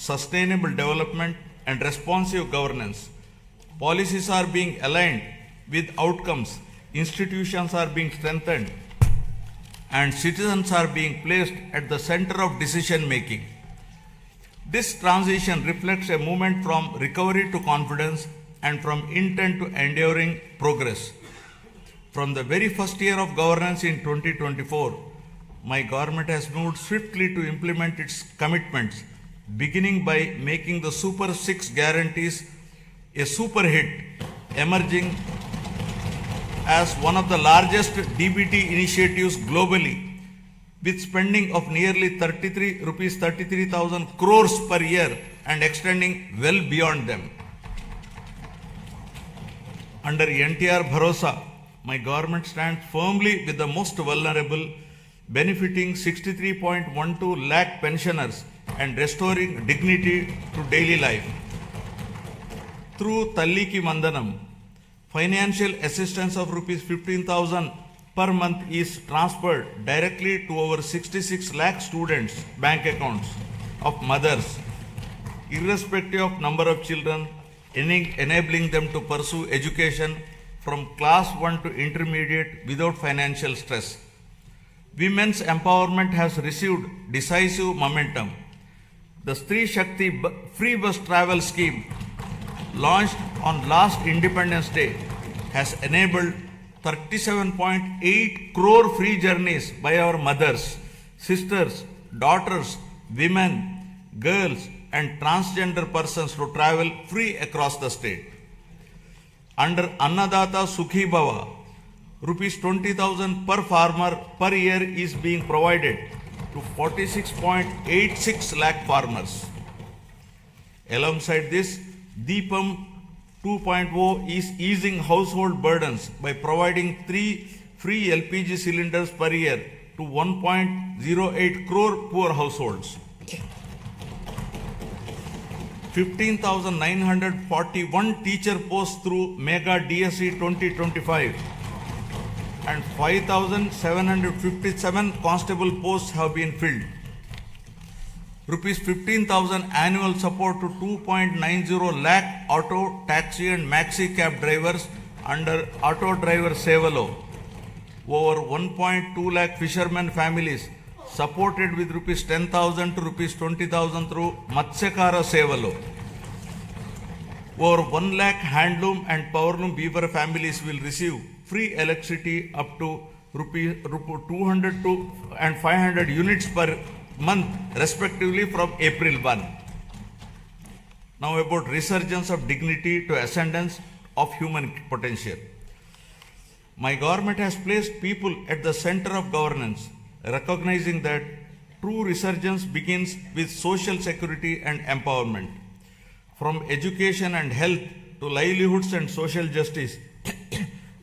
sustainable development, and responsive governance. Policies are being aligned with outcomes, institutions are being strengthened, and citizens are being placed at the center of decision making. This transition reflects a movement from recovery to confidence and from intent to enduring progress. From the very first year of governance in 2024, my government has moved swiftly to implement its commitments, beginning by making the Super 6 guarantees a super hit, emerging as one of the largest DBT initiatives globally, with spending of nearly 33,000 crores per year and extending well beyond them. Under NTR Bharosa, my government stands firmly with the most vulnerable, benefiting 63.12 lakh pensioners and restoring dignity to daily life. Through Talliki Mandanam, financial assistance of rupees 15,000 per month is transferred directly to over 66 lakh students' bank accounts of mothers, irrespective of number of children, enabling them to pursue education from class 1 to intermediate without financial stress. Women's empowerment has received decisive momentum. The Stree Shakti free bus travel scheme, launched on last Independence Day, has enabled 37.8 crore free journeys by our mothers, sisters, daughters, women, girls, and transgender persons to travel free across the state. Under Annadata Sukhi Bhava, rupees 20,000 per farmer per year is being provided to 46.86 lakh farmers. Alongside this, Deepam 2.0 is easing household burdens by providing 3 free LPG cylinders per year to 1.08 crore poor households. 15,941 teacher posts through Mega DSE 2025 and 5,757 constable posts have been filled. Rupees 15,000 annual support to 2.90 lakh auto, taxi and maxi cab drivers under Auto Driver Sevalo. Over 1.2 lakh fishermen families supported with rupees 10,000 to rupees 20,000 through Matsyakara Sevalo. Over 1 lakh handloom and powerloom weaver families will receive free electricity up to rupees 200 to and 500 units per month respectively from April 1. Now about resurgence of dignity to ascendance of human potential. My government has placed people at the center of governance, recognizing that true resurgence begins with social security and empowerment. From education and health to livelihoods and social justice,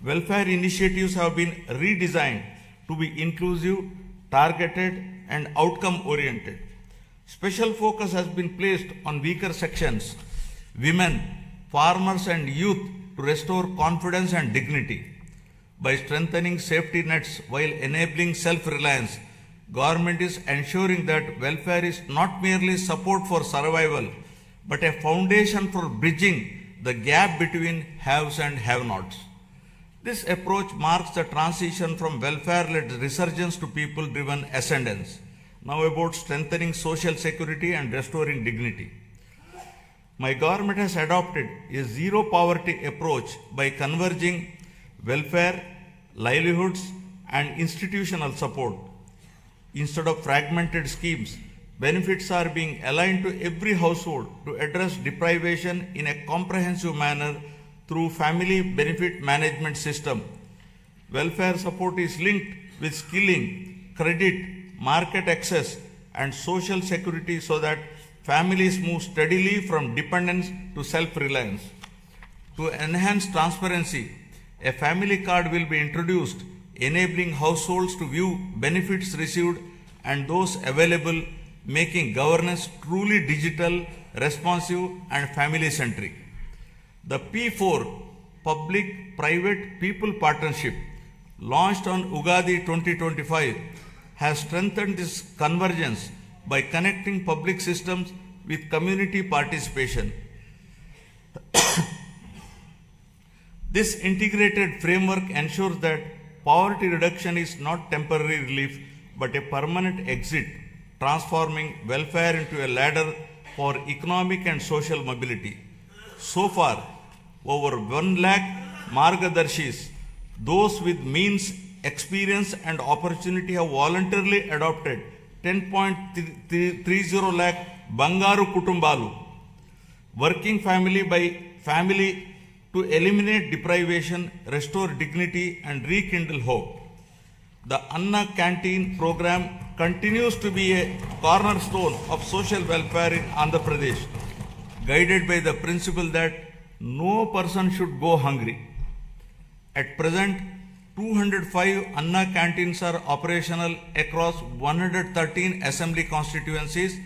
welfare initiatives have been redesigned to be inclusive, targeted, and outcome-oriented. Special focus has been placed on weaker sections, women, farmers, and youth to restore confidence and dignity. By strengthening safety nets while enabling self-reliance, government is ensuring that welfare is not merely support for survival, but a foundation for bridging the gap between haves and have-nots. This approach marks the transition from welfare-led resurgence to people-driven ascendance. Now about strengthening social security and restoring dignity. My government has adopted a zero-poverty approach by converging welfare, livelihoods, and institutional support. Instead of fragmented schemes, benefits are being aligned to every household to address deprivation in a comprehensive manner through family benefit management system. Welfare support is linked with skilling, credit, market access, and social security so that families move steadily from dependence to self-reliance. To enhance transparency, a family card will be introduced, enabling households to view benefits received and those available, making governance truly digital, responsive, and family-centric. The P4 Public-Private People Partnership, launched on Ugadi 2025, has strengthened this convergence by connecting public systems with community participation. This integrated framework ensures that poverty reduction is not temporary relief but a permanent exit, transforming welfare into a ladder for economic and social mobility. So far, over 1 lakh Margadarshis, those with means, experience and opportunity have voluntarily adopted 10.30 lakh Bangaru Kutumbalu, working family by family to eliminate deprivation, restore dignity and rekindle hope. The Anna Canteen program continues to be a cornerstone of social welfare in Andhra Pradesh, guided by the principle that no person should go hungry. At present, 205 Anna canteens are operational across 113 assembly constituencies,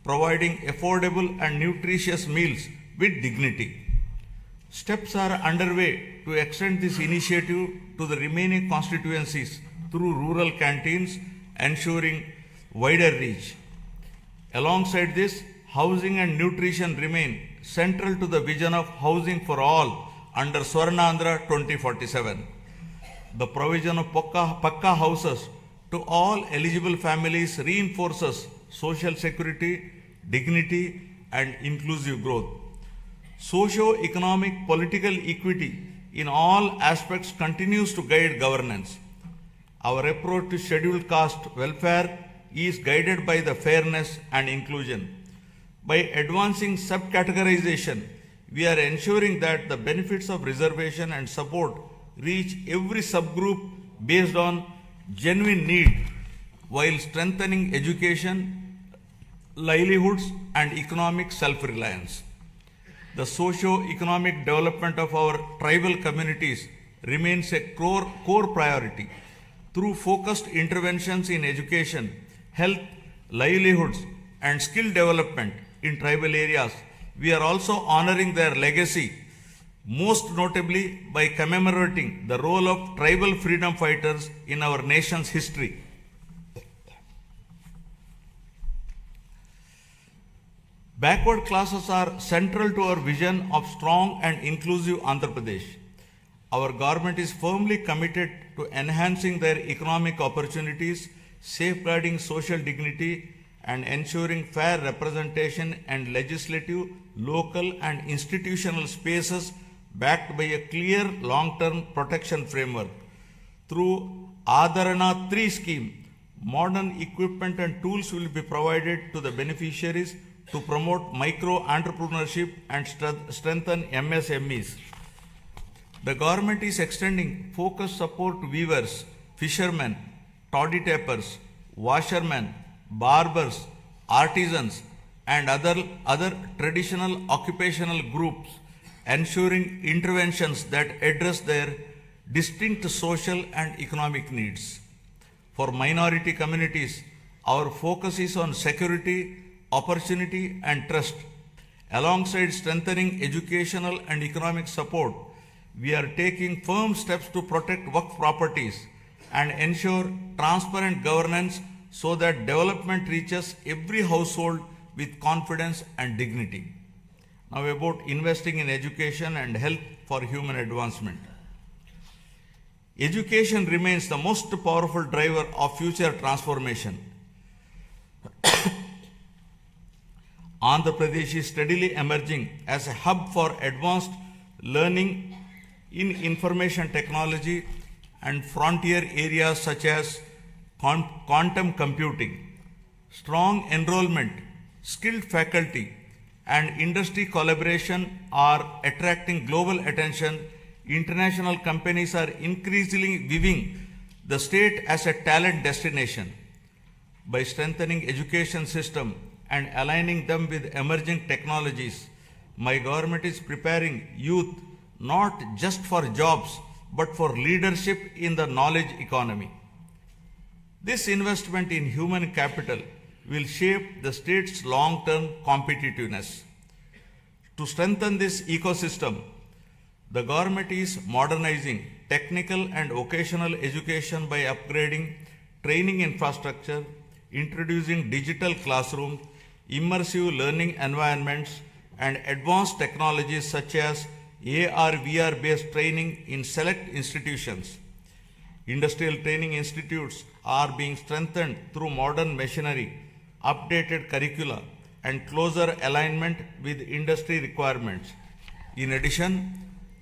providing affordable and nutritious meals with dignity. Steps are underway to extend this initiative to the remaining constituencies through rural canteens, ensuring wider reach. Alongside this, housing and nutrition remain central to the vision of housing for all under Swarnandhra 2047. The provision of Pakka houses to all eligible families reinforces social security, dignity, and inclusive growth. Socio-economic political equity in all aspects continues to guide governance. Our approach to scheduled caste welfare is guided by the fairness and inclusion. By advancing subcategorization, we are ensuring that the benefits of reservation and support reach every subgroup based on genuine need, while strengthening education, livelihoods, and economic self-reliance. The socio-economic development of our tribal communities remains a core priority. Through focused interventions in education, health, livelihoods, and skill development in tribal areas, we are also honoring their legacy, most notably by commemorating the role of tribal freedom fighters in our nation's history. Backward classes are central to our vision of strong and inclusive Andhra Pradesh. Our government is firmly committed to enhancing their economic opportunities, safeguarding social dignity, and ensuring fair representation and legislative, local, and institutional spaces backed by a clear long-term protection framework. Through Adharana 3 scheme, modern equipment and tools will be provided to the beneficiaries to promote micro-entrepreneurship and strengthen MSMEs. The government is extending focused support to weavers, fishermen, toddy tappers, washermen, barbers, artisans, and other traditional occupational groups, ensuring interventions that address their distinct social and economic needs. For minority communities, our focus is on security, opportunity, and trust. Alongside strengthening educational and economic support, we are taking firm steps to protect Waqf properties and ensure transparent governance so that development reaches every household with confidence and dignity. Now about investing in education and health for human advancement. Education remains the most powerful driver of future transformation. Andhra Pradesh is steadily emerging as a hub for advanced learning in information technology and frontier areas such as quantum computing. Strong enrollment, skilled faculty, and industry collaboration are attracting global attention. International companies are increasingly viewing the state as a talent destination. By strengthening education system and aligning them with emerging technologies, my government is preparing youth not just for jobs, but for leadership in the knowledge economy. This investment in human capital will shape the state's long-term competitiveness. To strengthen this ecosystem, the government is modernizing technical and vocational education by upgrading training infrastructure, introducing digital classrooms, immersive learning environments, and advanced technologies such as AR VR based training in select institutions. Industrial training institutes are being strengthened through modern machinery, updated curricula, and closer alignment with industry requirements. In addition,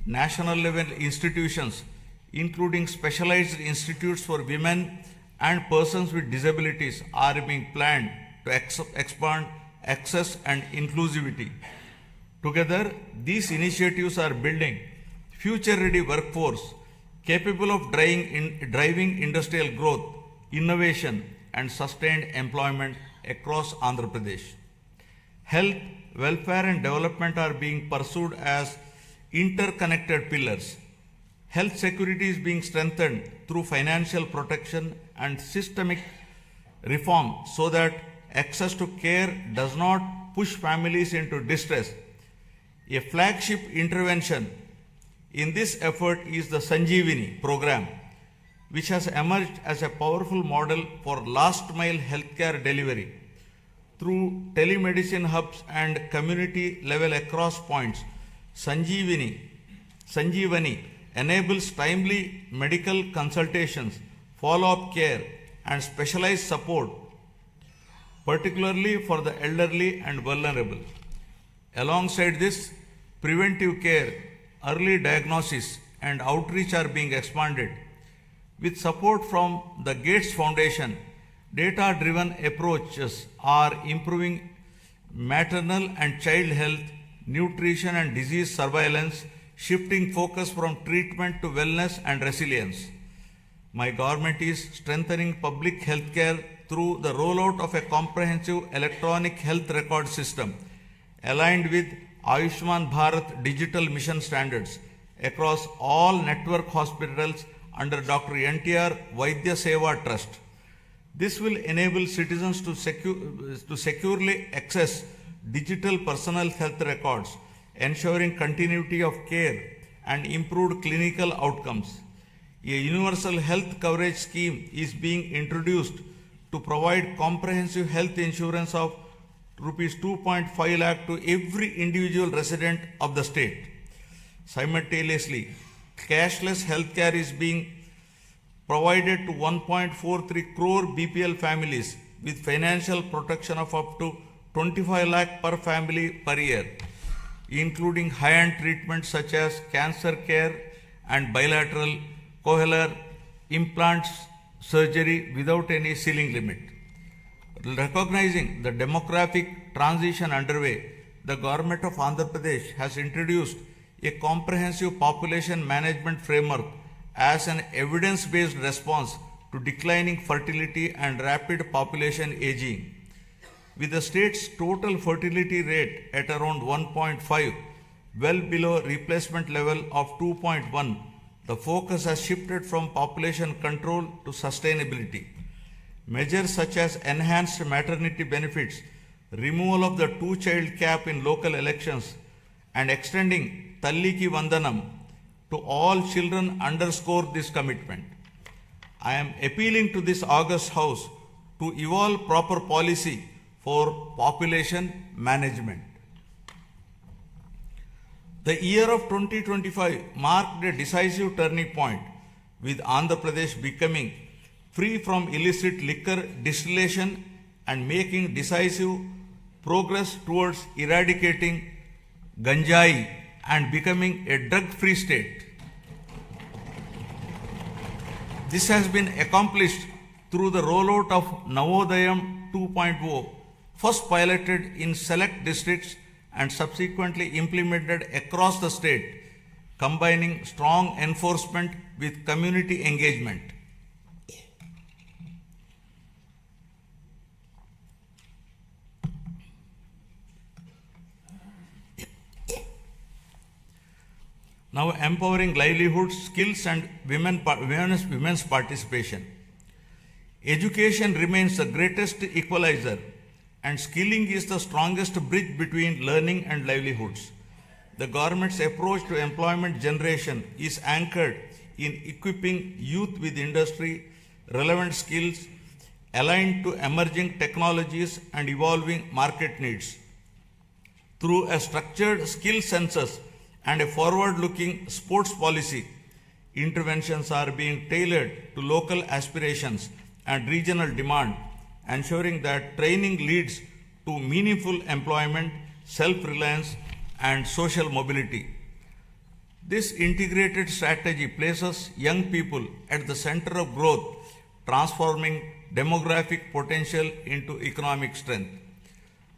national level institutions, including specialized institutes for women and persons with disabilities, are being planned to expand access and inclusivity. Together, these initiatives are building future-ready workforce capable of driving industrial growth, innovation, and sustained employment across Andhra Pradesh. Health, welfare, and development are being pursued as interconnected pillars. Health security is being strengthened through financial protection and systemic reform so that access to care does not push families into distress. A flagship intervention in this effort is the Sanjeevani program, which has emerged as a powerful model for last mile healthcare delivery. Through telemedicine hubs and community level across points, Sanjeevani enables timely medical consultations, follow-up care, and specialized support, particularly for the elderly and vulnerable. Alongside this, preventive care, early diagnosis, and outreach are being expanded. With support from the Gates Foundation, data-driven approaches are improving maternal and child health, nutrition, and disease surveillance, shifting focus from treatment to wellness and resilience. My government is strengthening public health care through the rollout of a comprehensive electronic health record system aligned with Ayushman Bharat digital mission standards across all network hospitals under Dr. NTR Vaidya Seva Trust. This will enable citizens to securely access digital personal health records, ensuring continuity of care and improved clinical outcomes. A universal health coverage scheme is being introduced to provide comprehensive health insurance of rupees 2.5 lakh to every individual resident of the state. Simultaneously, cashless healthcare is being provided to 1.43 crore BPL families with financial protection of up to 25 lakh per family per year, including high-end treatments such as cancer care and bilateral cochlear implants surgery without any ceiling limit. Recognizing the demographic transition underway, the government of Andhra Pradesh has introduced a comprehensive population management framework as an evidence-based response to declining fertility and rapid population aging. With the state's total fertility rate at around 1.5, well below replacement level of 2.1, the focus has shifted from population control to sustainability. Measures such as enhanced maternity benefits, removal of the two-child cap in local elections, and extending Talliki Vandanam to all children underscore this commitment. I am appealing to this august House to evolve proper policy for population management. The year of 2025 marked a decisive turning point, with Andhra Pradesh becoming free from illicit liquor distillation and making decisive progress towards eradicating ganjai and becoming a drug-free state. This has been accomplished through the rollout of Navodayam 2.0, first piloted in select districts and subsequently implemented across the state, combining strong enforcement with community engagement. Now, empowering livelihoods, skills, and women's participation. Education remains the greatest equalizer, and skilling is the strongest bridge between learning and livelihoods. The government's approach to employment generation is anchored in equipping youth with industry relevant skills, aligned to emerging technologies and evolving market needs. Through a structured skill census and a forward-looking sports policy, interventions are being tailored to local aspirations and regional demand, ensuring that training leads to meaningful employment, self-reliance, and social mobility. This integrated strategy places young people at the center of growth, transforming demographic potential into economic strength.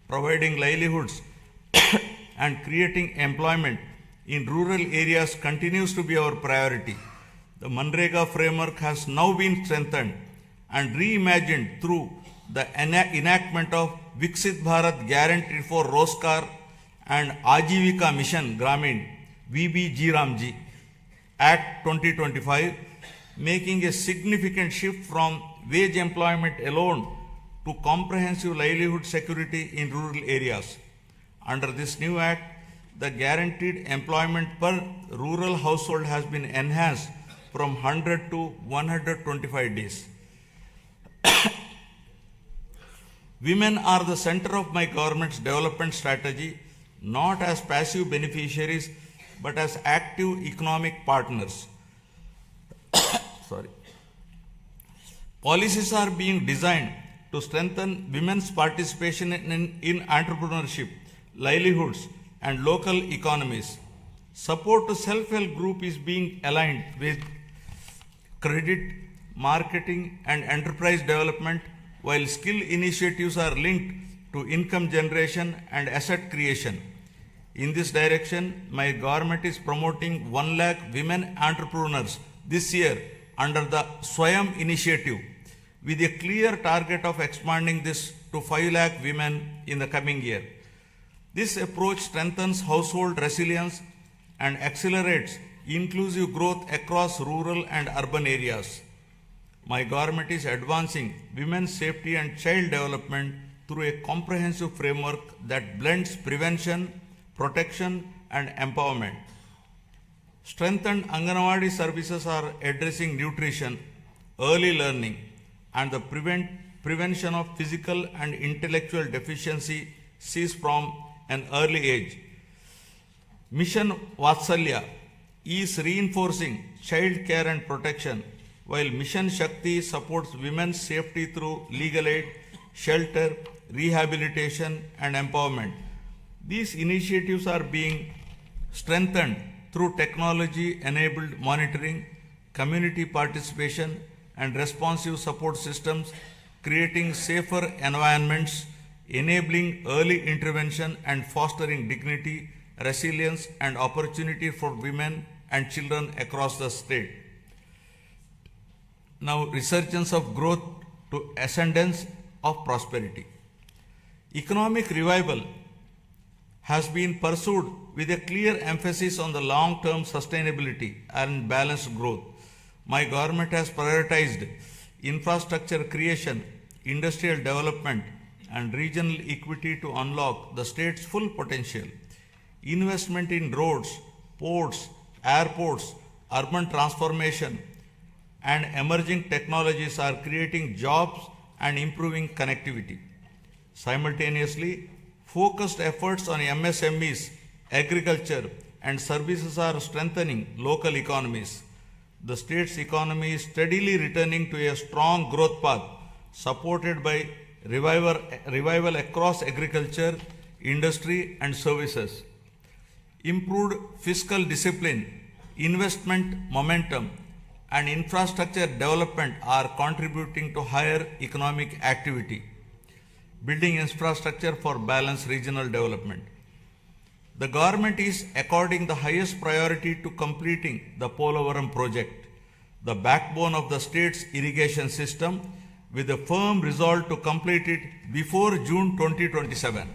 Providing livelihoods and creating employment in rural areas continues to be our priority. The Manrega framework has now been strengthened and reimagined through the enactment of Viksit Bharat Guarantee for Roskar and Ajivika Mission Gramin VBG Act 2025, making a significant shift from wage employment alone to comprehensive livelihood security in rural areas. Under this new act, the guaranteed employment per rural household has been enhanced from 100 to 125 days. Women are the center of my government's development strategy, not as passive beneficiaries, but as active economic partners. Policies are being designed to strengthen women's participation in entrepreneurship, livelihoods, and local economies. Support to self-help group is being aligned with credit, marketing, and enterprise development, while skill initiatives are linked to income generation and asset creation. In this direction, my government is promoting 1 lakh women entrepreneurs this year under the Swayam initiative, with a clear target of expanding this to 5 lakh women in the coming year. This approach strengthens household resilience and accelerates inclusive growth across rural and urban areas. My government is advancing women's safety and child development through a comprehensive framework that blends prevention, protection, and empowerment. Strengthened Anganwadi services are addressing nutrition, early learning, and the prevention of physical and intellectual deficiencies from an early age. Mission Vatsalya is reinforcing child care and protection, while Mission Shakti supports women's safety through legal aid, shelter, rehabilitation, and empowerment. These initiatives are being strengthened through technology-enabled monitoring, community participation, and responsive support systems, creating safer environments, enabling early intervention, and fostering dignity, resilience, and opportunity for women and children across the state. Now, resurgence of growth to ascendance of prosperity. Economic revival has been pursued with a clear emphasis on the long-term sustainability and balanced growth. My government has prioritized infrastructure creation, industrial development, and regional equity to unlock the state's full potential. Investment in roads, ports, airports, urban transformation, and emerging technologies are creating jobs and improving connectivity. Simultaneously, focused efforts on MSMEs, agriculture, and services are strengthening local economies. The state's economy is steadily returning to a strong growth path, supported by revival across agriculture, industry, and services. Improved fiscal discipline, investment momentum, and infrastructure development are contributing to higher economic activity. Building infrastructure for balanced regional development. The government is according the highest priority to completing the Polavaram project, the backbone of the state's irrigation system, with a firm resolve to complete it before June 2027.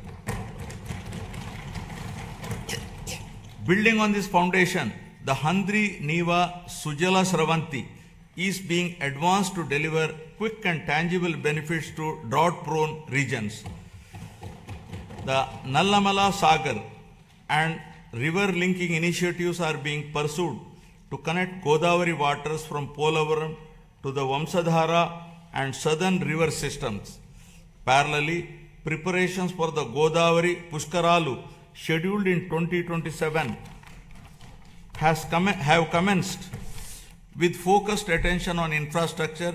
Building on this foundation, the Handri Neva Sujala Sravanti is being advanced to deliver quick and tangible benefits to drought-prone regions. The Nallamala Sagar and river linking initiatives are being pursued to connect Godavari waters from Polavaram to the Vamsadhara and southern river systems. Parallelly, preparations for the Godavari Pushkaralu scheduled in 2027 have commenced with focused attention on infrastructure,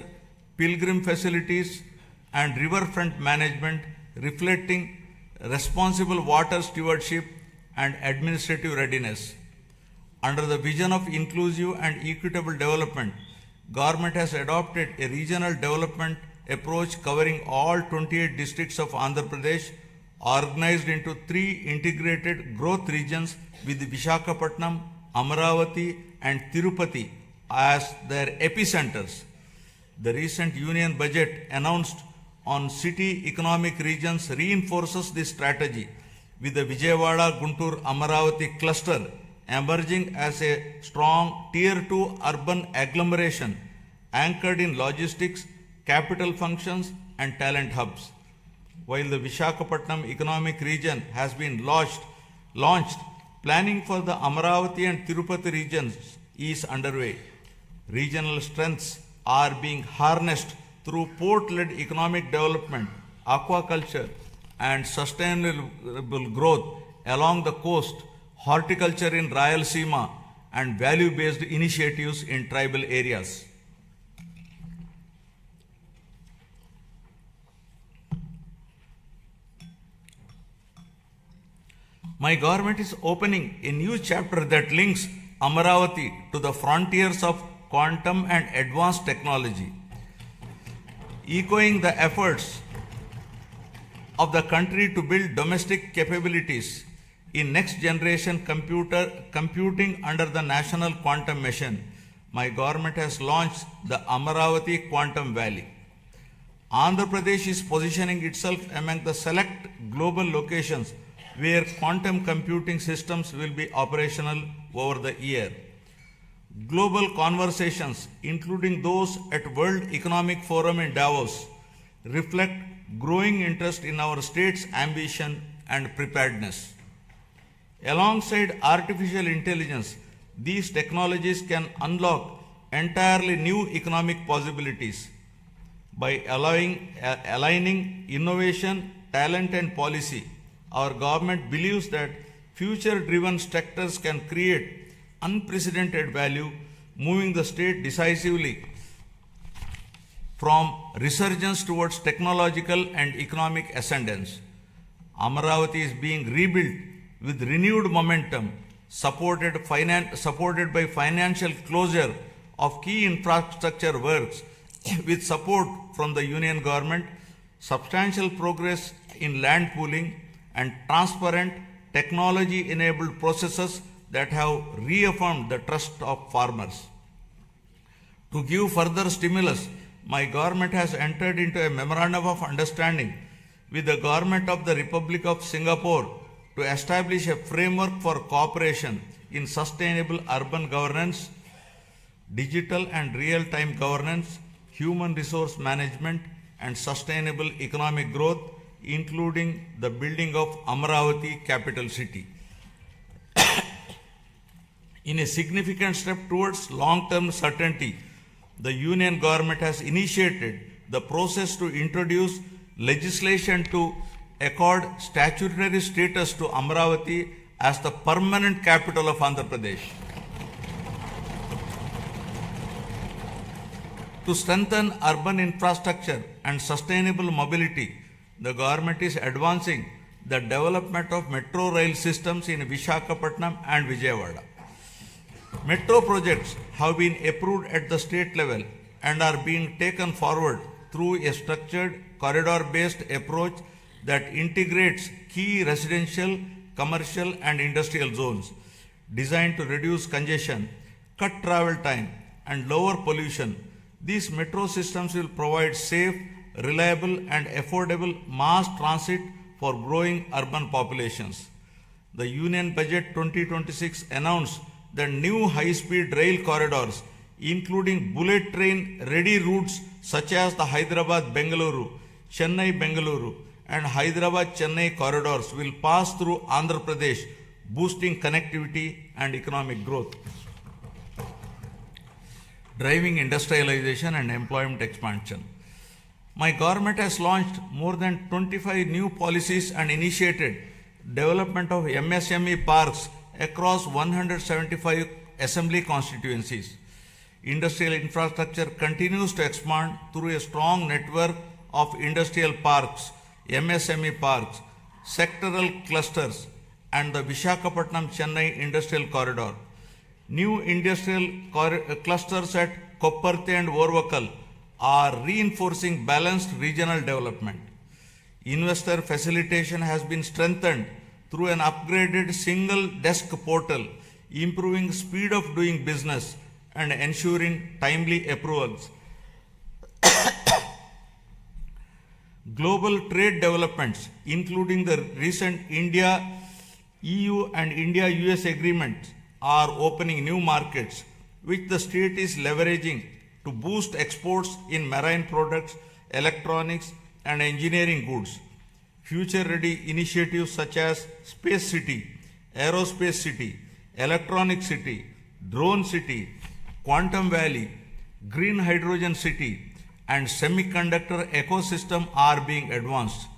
pilgrim facilities, and riverfront management, reflecting responsible water stewardship and administrative readiness. Under the vision of inclusive and equitable development, Government has adopted a regional development approach covering all 28 districts of Andhra Pradesh, organized into 3 integrated growth regions with Visakhapatnam, Amaravati, and Tirupati as their epicenters. The recent union budget announced on city economic regions reinforces this strategy, with the Vijayawada Guntur Amaravati cluster emerging as a strong Tier 2 urban agglomeration anchored in logistics, capital functions, and talent hubs. While the Visakhapatnam economic region has been launched, planning for the Amaravati and Tirupati regions is underway. Regional strengths are being harnessed through port-led economic development, aquaculture, and sustainable growth along the coast, horticulture in Rayalaseema, and value-based initiatives in tribal areas. My government is opening a new chapter that links Amaravati to the frontiers of quantum and advanced technology. Echoing the efforts of the country to build domestic capabilities in next generation computing under the National Quantum Mission, my government has launched the Amaravati Quantum Valley. Andhra Pradesh is positioning itself among the select global locations where quantum computing systems will be operational over the year. Global conversations, including those at World Economic Forum in Davos, reflect growing interest in our state's ambition and preparedness. Alongside artificial intelligence, these technologies can unlock entirely new economic possibilities. By aligning innovation, talent, and policy, our government believes that future-driven sectors can create unprecedented value, moving the state decisively from resurgence towards technological and economic ascendance. Amaravati is being rebuilt with renewed momentum, supported by financial closure of key infrastructure works with support from the union government, substantial progress in land pooling, and transparent technology-enabled processes that have reaffirmed the trust of farmers. To give further stimulus, my government has entered into a memorandum of understanding with the government of the Republic of Singapore to establish a framework for cooperation in sustainable urban governance, digital and real-time governance, human resource management, and sustainable economic growth, including the building of Amaravati capital city. In a significant step towards long-term certainty, the union government has initiated the process to introduce legislation to accord statutory status to Amaravati as the permanent capital of Andhra Pradesh. To strengthen urban infrastructure and sustainable mobility, the government is advancing the development of metro rail systems in Visakhapatnam and Vijayawada. Metro projects have been approved at the state level and are being taken forward through a structured corridor-based approach that integrates key residential, commercial, and industrial zones, designed to reduce congestion, cut travel time, and lower pollution. These metro systems will provide safe, reliable, and affordable mass transit for growing urban populations. The Union Budget 2026 announced the new high-speed rail corridors, including bullet train-ready routes such as the Hyderabad-Bengaluru, Chennai-Bengaluru, and Hyderabad-Chennai corridors will pass through Andhra Pradesh, boosting connectivity and economic growth, driving industrialization and employment expansion. My government has launched more than 25 new policies and initiated development of MSME parks across 175 assembly constituencies. Industrial infrastructure continues to expand through a strong network of industrial parks, MSME parks, sectoral clusters, and the Visakhapatnam-Chennai Industrial Corridor. New industrial clusters at Kopparthe and Orvakal are reinforcing balanced regional development. Investor facilitation has been strengthened through an upgraded single desk portal, improving speed of doing business and ensuring timely approvals. Global trade developments, including the recent India-EU and India-US agreements, are opening new markets, which the state is leveraging to boost exports in marine products, electronics, and engineering goods. Future-ready initiatives such as Space City, Aerospace City, Electronic City, Drone City, Quantum Valley, Green Hydrogen City, and semiconductor ecosystem are being advanced.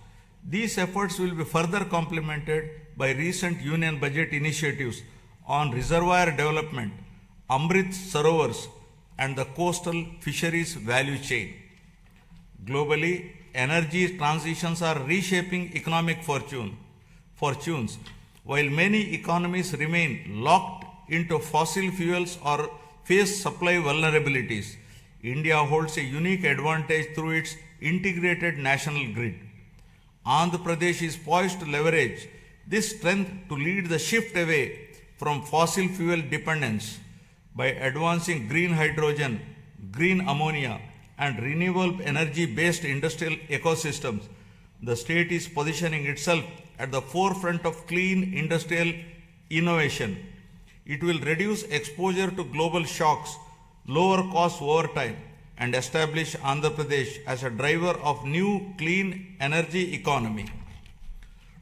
These efforts will be further complemented by recent Union Budget initiatives on reservoir development, Amrit Sarovars, and the coastal fisheries value chain. Globally, energy transitions are reshaping economic fortunes. While many economies remain locked into fossil fuels or face supply vulnerabilities, India holds a unique advantage through its integrated national grid. Andhra Pradesh is poised to leverage this strength to lead the shift away from fossil fuel dependence by advancing green hydrogen, green ammonia, and renewable energy-based industrial ecosystems. The state is positioning itself at the forefront of clean industrial innovation. It will reduce exposure to global shocks, lower costs over time, and establish Andhra Pradesh as a driver of new clean energy economy.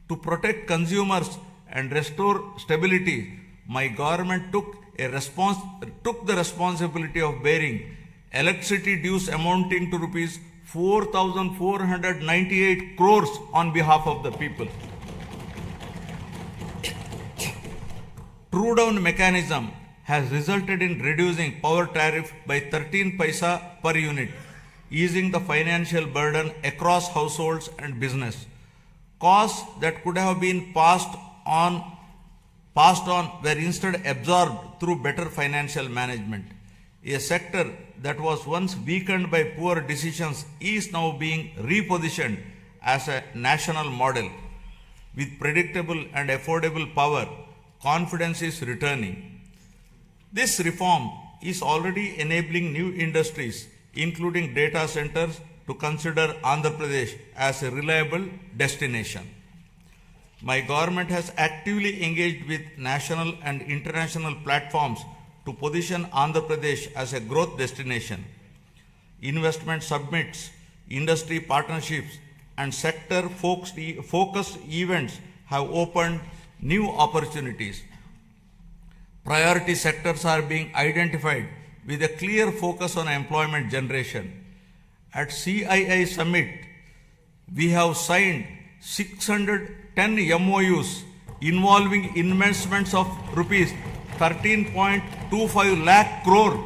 To protect consumers and restore stability, my government took the responsibility of bearing electricity dues amounting to rupees 4,498 crores on behalf of the people. True down mechanism has resulted in reducing power tariff by 13 paisa per unit, easing the financial burden across households and business. Costs that could have been passed on were instead absorbed through better financial management. A sector that was once weakened by poor decisions is now being repositioned as a national model. With predictable and affordable power, confidence is returning. This reform is already enabling new industries, including data centers, to consider Andhra Pradesh as a reliable destination. My government has actively engaged with national and international platforms to position Andhra Pradesh as a growth destination. Investment summits, industry partnerships, and sector-focused events have opened new opportunities. Priority sectors are being identified with a clear focus on employment generation. At CII Summit, we have signed 610 MOUs involving investments of rupees 13.25 lakh crore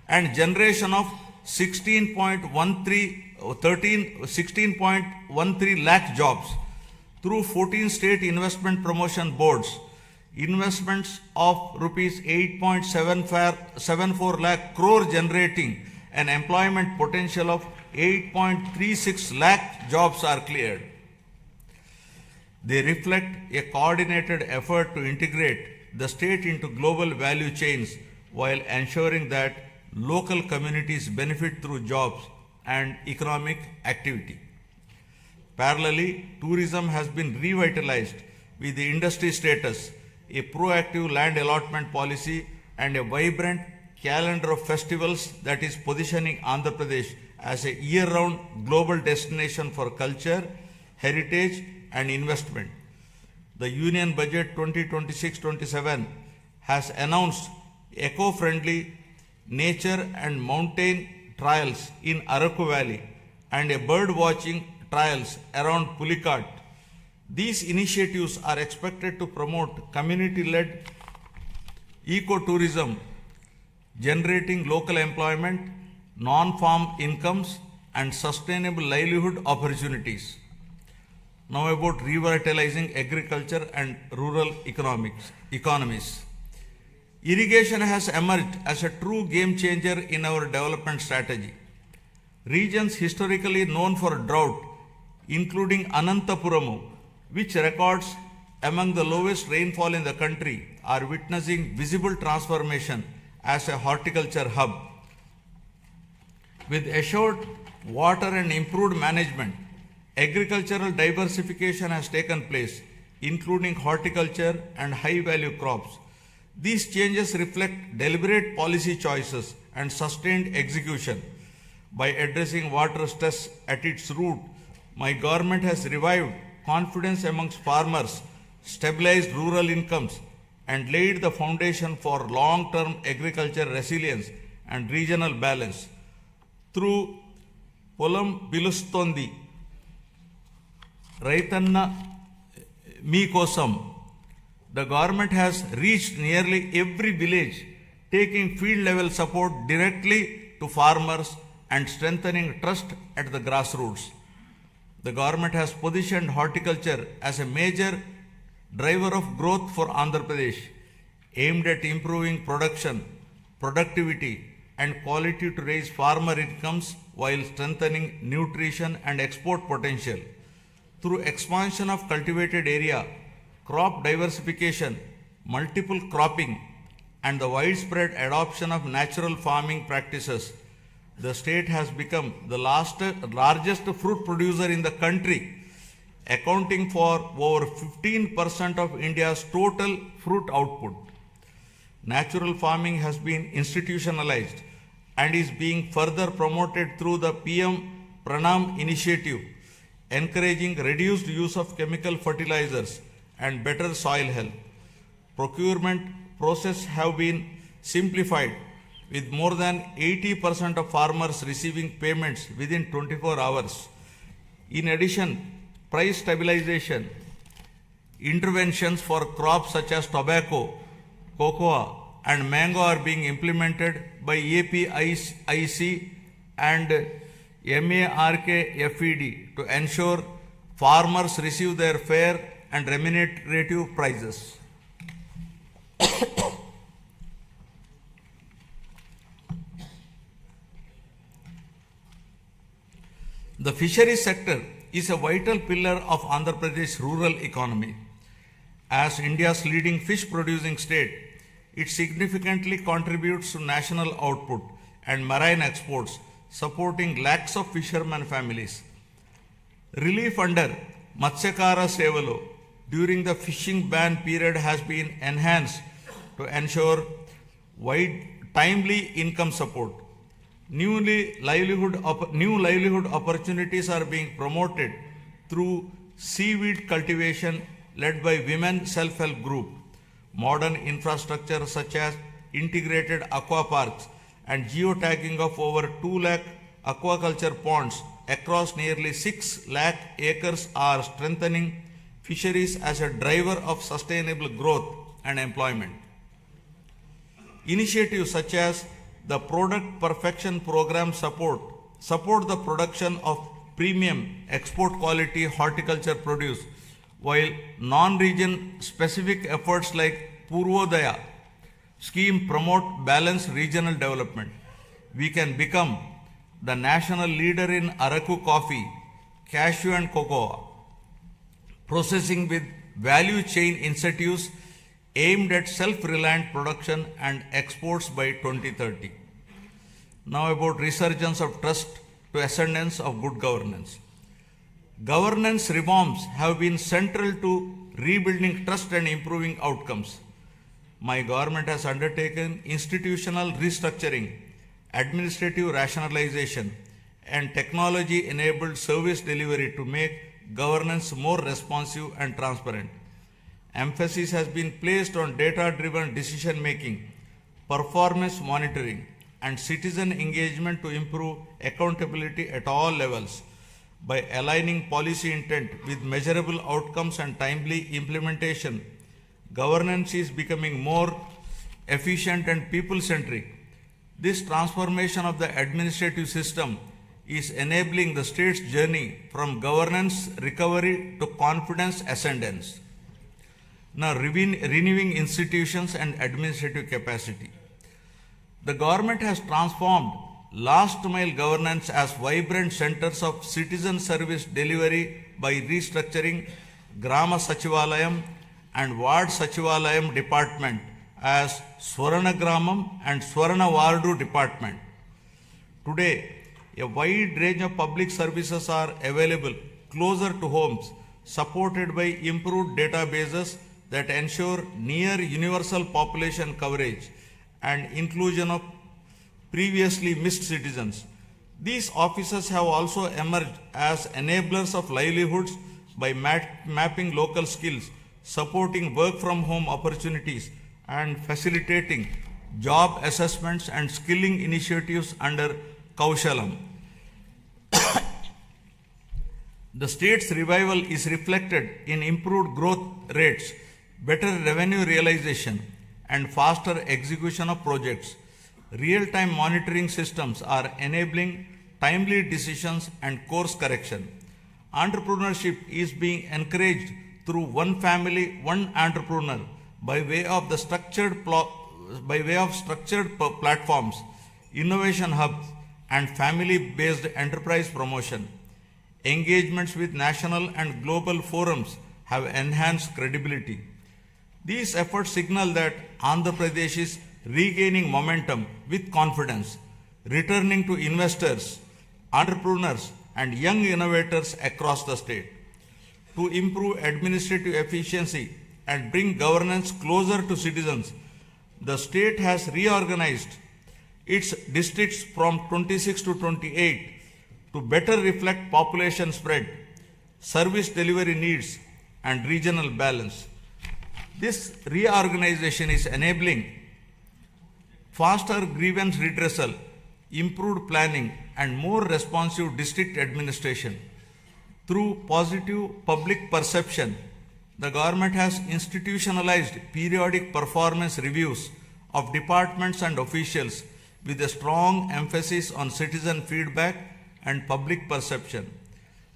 and generation of 16.13 lakh jobs through 14 state investment promotion boards. Investments of rupees 8.74 lakh crore generating an employment potential of 8.36 lakh jobs are cleared. They reflect a coordinated effort to integrate the state into global value chains while ensuring that local communities benefit through jobs and economic activity. Parallelly, tourism has been revitalized with the industry status, a proactive land allotment policy, and a vibrant calendar of festivals that is positioning Andhra Pradesh as a year-round global destination for culture, heritage, and investment. The Union Budget 2026-27 has announced eco-friendly nature and mountain trails in Araku Valley and a bird watching trials around Pulicat. These initiatives are expected to promote community-led ecotourism, generating local employment, non-farm incomes, and sustainable livelihood opportunities. Now about revitalizing agriculture and rural economies. Irrigation has emerged as a true game changer in our development strategy. Regions historically known for drought, including Anantapuramu, which records among the lowest rainfall in the country, are witnessing visible transformation as a horticulture hub. With assured water and improved management, agricultural diversification has taken place, including horticulture and high-value crops. These changes reflect deliberate policy choices and sustained execution. By addressing water stress at its root, my government has revived confidence amongst farmers, stabilized rural incomes, and laid the foundation for long-term agriculture resilience and regional balance. Through Polam Pilustondi, Raitanna Meekosam, the government has reached nearly every village, taking field-level support directly to farmers and strengthening trust at the grassroots. The government has positioned horticulture as a major driver of growth for Andhra Pradesh, aimed at improving production, productivity, and quality to raise farmer incomes while strengthening nutrition and export potential. Through expansion of cultivated area, crop diversification, multiple cropping, and the widespread adoption of natural farming practices, the state has become the largest fruit producer in the country, accounting for over 15% of India's total fruit output. Natural farming has been institutionalized and is being further promoted through the PM Pranam initiative, encouraging reduced use of chemical fertilizers and better soil health. Procurement processes have been simplified, with more than 80% of farmers receiving payments within 24 hours. In addition, price stabilization interventions for crops such as tobacco, cocoa, and mango are being implemented by APIC and MARKFED to ensure farmers receive their fair and remunerative prices. The fisheries sector is a vital pillar of Andhra Pradesh rural economy. As India's leading fish producing state, it significantly contributes to national output and marine exports, supporting lakhs of fishermen families. Relief under Matsyakara Sevalo during the fishing ban period has been enhanced to ensure timely income support. New livelihood opportunities are being promoted through seaweed cultivation led by women self-help group. Modern infrastructure such as integrated aqua parks and geotagging of over 2 lakh aquaculture ponds across nearly 6 lakh acres are strengthening fisheries as a driver of sustainable growth and employment. Initiatives such as the Product Perfection Program support the production of premium export quality horticulture produce, while non-region specific efforts like Purvodaya scheme promote balanced regional development. We can become the national leader in Araku coffee, cashew and cocoa processing with value chain incentives aimed at self-reliant production and exports by 2030. Now about resurgence of trust to ascendance of good governance. Governance reforms have been central to rebuilding trust and improving outcomes. My government has undertaken institutional restructuring, administrative rationalization, and technology-enabled service delivery to make governance more responsive and transparent. Emphasis has been placed on data-driven decision-making, performance monitoring, and citizen engagement to improve accountability at all levels. By aligning policy intent with measurable outcomes and timely implementation, governance is becoming more efficient and people-centric. This transformation of the administrative system is enabling the state's journey from governance recovery to confidence ascendance. Now, renewing institutions and administrative capacity. The government has transformed last mile governance as vibrant centers of citizen service delivery by restructuring Grama Sachivalayam and Ward Sachivalayam department as Swarana Gramam and Swarana Wardu department. Today, a wide range of public services are available closer to homes, supported by improved databases that ensure near universal population coverage and inclusion of previously missed citizens. These offices have also emerged as enablers of livelihoods by mapping local skills, supporting work from home opportunities, and facilitating job assessments and skilling initiatives under Kaushalam. The state's revival is reflected in improved growth rates, better revenue realization, and faster execution of projects. Real-time monitoring systems are enabling timely decisions and course correction. Entrepreneurship is being encouraged through one family, one entrepreneur by way of structured platforms, innovation hubs, and family-based enterprise promotion. Engagements with national and global forums have enhanced credibility. These efforts signal that Andhra Pradesh is regaining momentum with confidence, returning to investors, entrepreneurs, and young innovators across the state. To improve administrative efficiency and bring governance closer to citizens, the state has reorganized its districts from 26 to 28 to better reflect population spread, service delivery needs, and regional balance. This reorganization is enabling faster grievance redressal, improved planning, and more responsive district administration. Through positive public perception, the government has institutionalized periodic performance reviews of departments and officials with a strong emphasis on citizen feedback and public perception.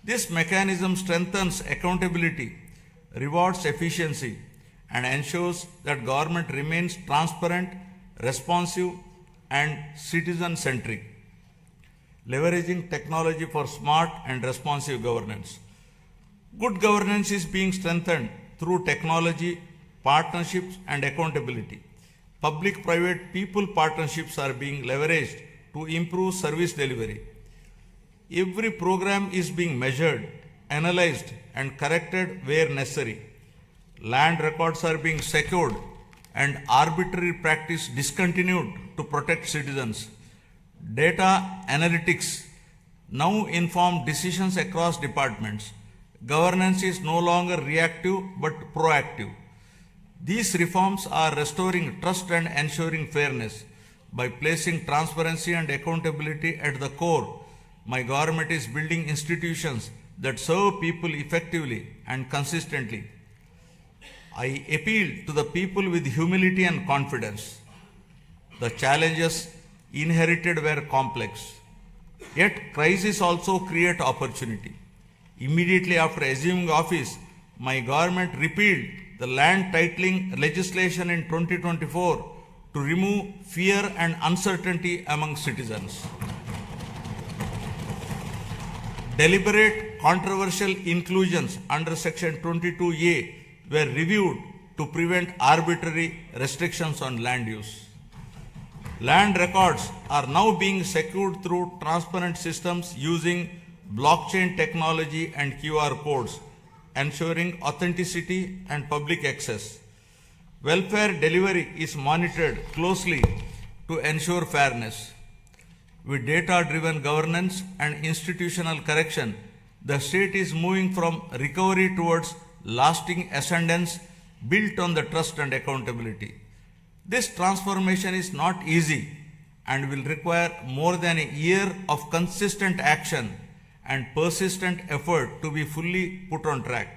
This mechanism strengthens accountability, rewards efficiency, and ensures that government remains transparent, responsive, and citizen-centric. Leveraging technology for smart and responsive governance. Good governance is being strengthened through technology, partnerships, and accountability. Public-private people partnerships are being leveraged to improve service delivery. Every program is being measured, analyzed, and corrected where necessary. Land records are being secured and arbitrary practice discontinued to protect citizens. Data analytics now inform decisions across departments. Governance is no longer reactive but proactive. These reforms are restoring trust and ensuring fairness. By placing transparency and accountability at the core, my government is building institutions that serve people effectively and consistently. I appeal to the people with humility and confidence. The challenges inherited were complex, yet crises also create opportunity. Immediately after assuming office, my government repealed the land titling legislation in 2024 to remove fear and uncertainty among citizens. Deliberate controversial inclusions under Section 22A were reviewed to prevent arbitrary restrictions on land use. Land records are now being secured through transparent systems using blockchain technology and QR codes, ensuring authenticity and public access. Welfare delivery is monitored closely to ensure fairness. With data-driven governance and institutional correction, the state is moving from recovery towards lasting ascendance built on the trust and accountability. This transformation is not easy and will require more than a year of consistent action and persistent effort to be fully put on track.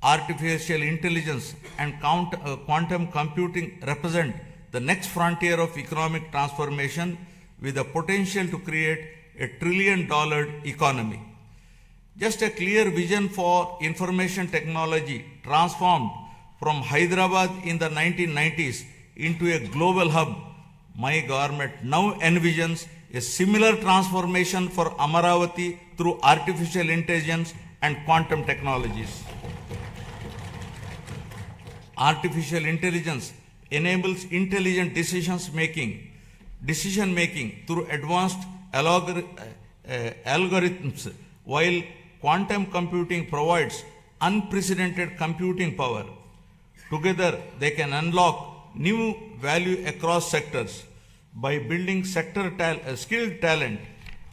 Artificial intelligence and quantum computing represent the next frontier of economic transformation with the potential to create $1 trillion economy. Just a clear vision for information technology transformed from Hyderabad in the 1990s into a global hub, my government now envisions a similar transformation for Amaravati through artificial intelligence and quantum technologies. Artificial intelligence enables intelligent decision making through advanced algorithms, while quantum computing provides unprecedented computing power. Together, they can unlock new value across sectors by building skilled talent,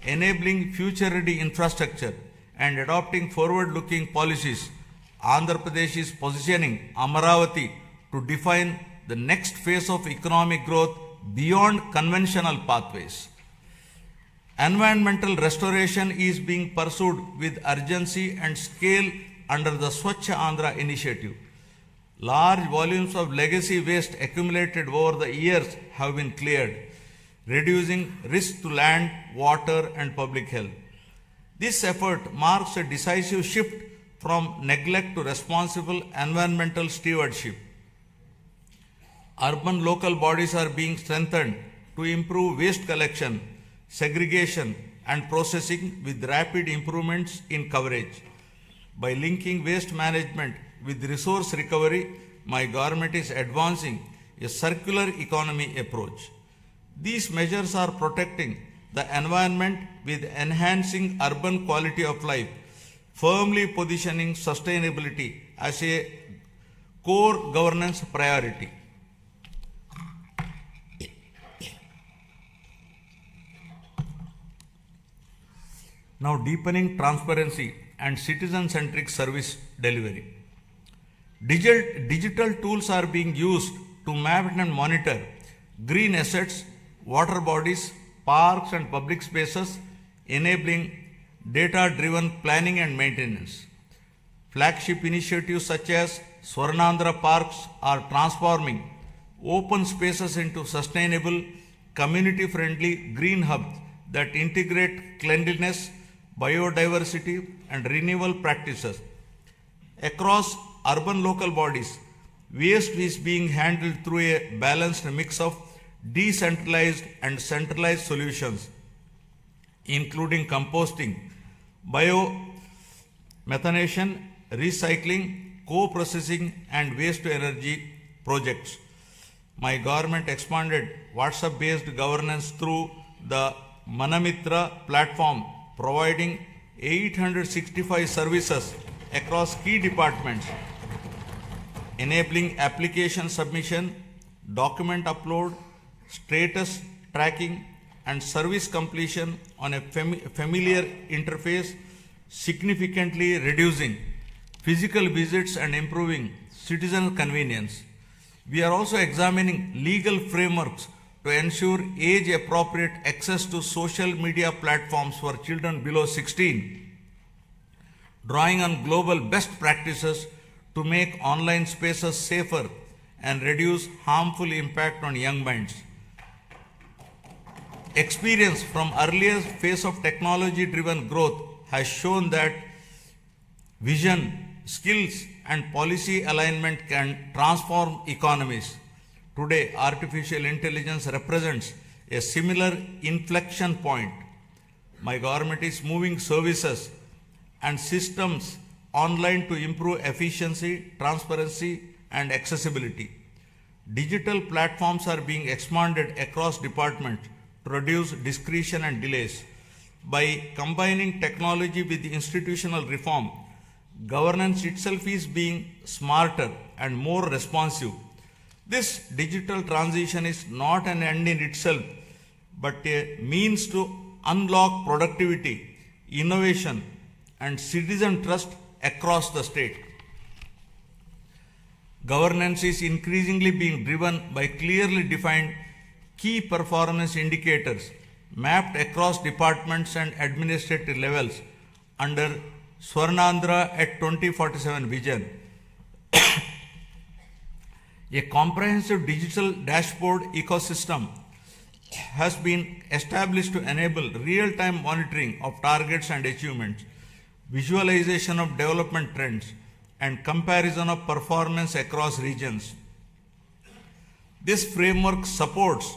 enabling future-ready infrastructure, and adopting forward-looking policies. Andhra Pradesh is positioning Amaravati to define the next phase of economic growth beyond conventional pathways. Environmental restoration is being pursued with urgency and scale under the Swachh Andhra initiative. Large volumes of legacy waste accumulated over the years have been cleared, reducing risk to land, water, and public health. This effort marks a decisive shift from neglect to responsible environmental stewardship. Urban local bodies are being strengthened to improve waste collection, segregation, and processing with rapid improvements in coverage. By linking waste management with resource recovery, my government is advancing a circular economy approach. These measures are protecting the environment with enhancing urban quality of life, firmly positioning sustainability as a core governance priority. Now, deepening transparency and citizen-centric service delivery. Digital tools are being used to map and monitor green assets, water bodies, parks, and public spaces, enabling data-driven planning and maintenance. Flagship initiatives such as Swarnandhra Parks are transforming open spaces into sustainable, community-friendly green hubs that integrate cleanliness, biodiversity, and renewal practices. Across urban local bodies, waste is being handled through a balanced mix of decentralized and centralized solutions, including composting, biomethanation, recycling, co-processing, and waste-to-energy projects. My government expanded WhatsApp-based governance through the Manamitra platform, providing 865 services across key departments, enabling application submission, document upload, status tracking, and service completion on a familiar interface, significantly reducing physical visits and improving citizen convenience. We are also examining legal frameworks to ensure age-appropriate access to social media platforms for children below 16, drawing on global best practices to make online spaces safer and reduce harmful impact on young minds. Experience from earlier phase of technology-driven growth has shown that vision, skills, and policy alignment can transform economies. Today, artificial intelligence represents a similar inflection point. My government is moving services and systems online to improve efficiency, transparency, and accessibility. Digital platforms are being expanded across departments to reduce discretion and delays. By combining technology with institutional reform, governance itself is being smarter and more responsive. This digital transition is not an end in itself, but a means to unlock productivity, innovation, and citizen trust across the state. Governance is increasingly being driven by clearly defined key performance indicators mapped across departments and administrative levels under Swarnandhra at 2047 vision. A comprehensive digital dashboard ecosystem has been established to enable real-time monitoring of targets and achievements, visualization of development trends, and comparison of performance across regions. This framework supports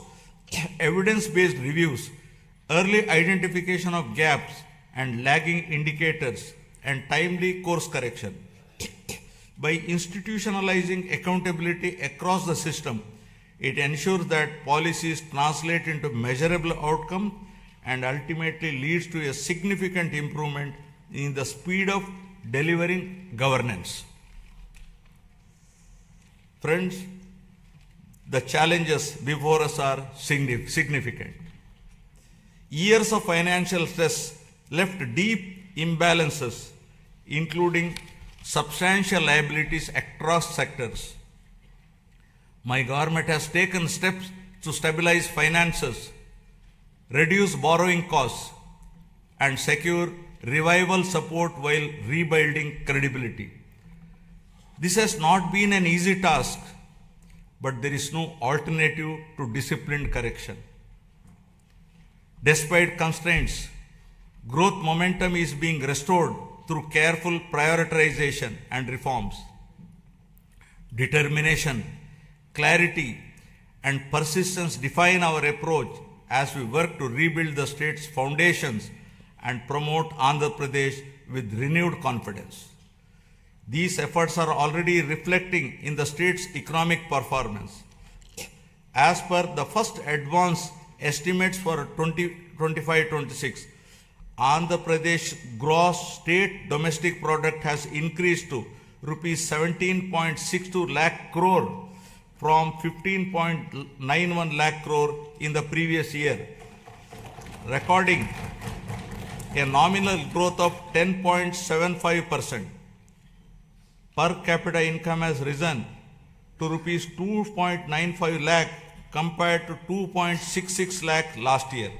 evidence-based reviews, early identification of gaps and lagging indicators, and timely course correction. By institutionalizing accountability across the system, it ensures that policies translate into measurable outcome and ultimately leads to a significant improvement in the speed of delivering governance. Friends, the challenges before us are significant. Years of financial stress left deep imbalances, including substantial liabilities across sectors. My government has taken steps to stabilize finances, reduce borrowing costs, and secure revival support while rebuilding credibility. This has not been an easy task, but there is no alternative to disciplined correction. Despite constraints, growth momentum is being restored through careful prioritization and reforms. Determination, clarity, and persistence define our approach as we work to rebuild the state's foundations and promote Andhra Pradesh with renewed confidence. These efforts are already reflecting in the state's economic performance. As per the first advance estimates for 2025-26, Andhra Pradesh gross state domestic product has increased to rupees 17.62 lakh crore from 15.91 lakh crore in the previous year, recording a nominal growth of 10.75%. Per capita income has risen to rupees 2.95 lakh compared to 2.66 lakh last year.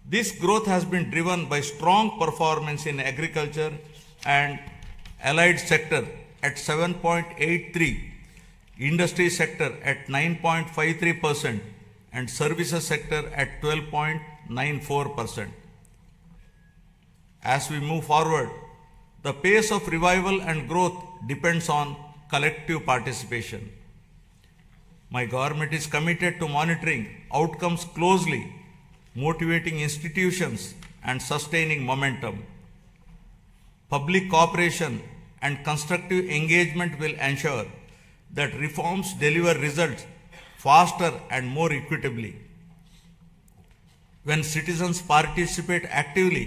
This growth has been driven by strong performance in agriculture and allied sector at 7.83, industry sector at 9.53%, and services sector at 12.94%. As we move forward, the pace of revival and growth depends on collective participation. My government is committed to monitoring outcomes closely, motivating institutions, and sustaining momentum. Public cooperation and constructive engagement will ensure that reforms deliver results faster and more equitably. When citizens participate actively,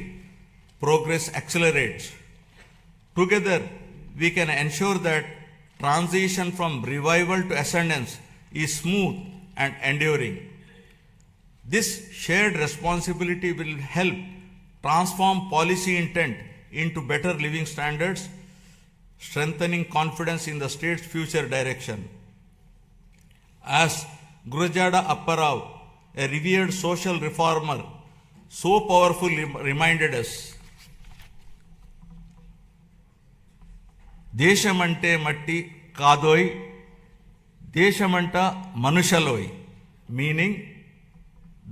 progress accelerates. Together, we can ensure that transition from revival to ascendance is smooth and enduring. This shared responsibility will help transform policy intent into better living standards, strengthening confidence in the state's future direction. As Gurujada Apparao, a revered social reformer, so powerfully reminded us, దేశమంటే మట్టి కాదోయ్, దేశమంట మనుషలోయ్, meaning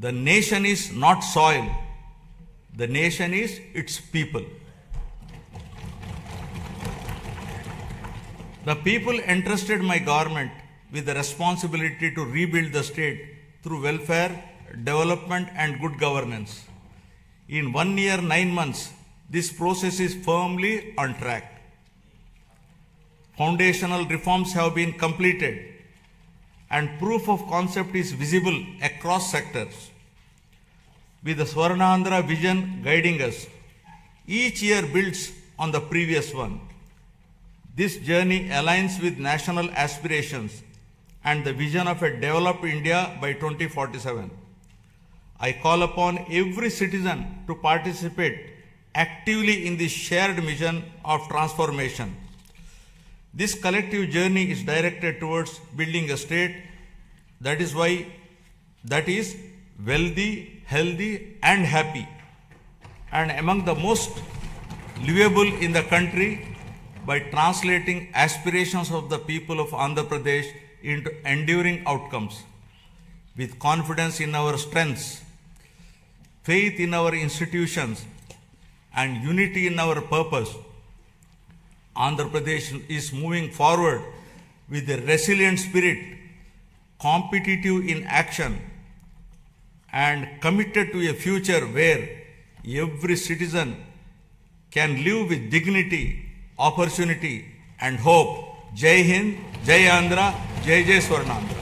the nation is not soil, the nation is its people. The people entrusted my government with the responsibility to rebuild the state through welfare, development, and good governance. In 1 year, 9 months, this process is firmly on track. Foundational reforms have been completed and proof of concept is visible across sectors. With the Swarnandhra vision guiding us, each year builds on the previous one. This journey aligns with national aspirations and the vision of a developed India by 2047. I call upon every citizen to participate actively in this shared mission of transformation. This collective journey is directed towards building a state. That is why that is wealthy, healthy and happy, and among the most livable in the country by translating aspirations of the people of Andhra Pradesh into enduring outcomes. With confidence in our strengths, faith in our institutions, and unity in our purpose, Andhra Pradesh is moving forward with a resilient spirit, competitive in action, and committed to a future where every citizen can live with dignity, opportunity, and hope. Jai Hind, Jai Andhra, Jai Jai Swarnandhra.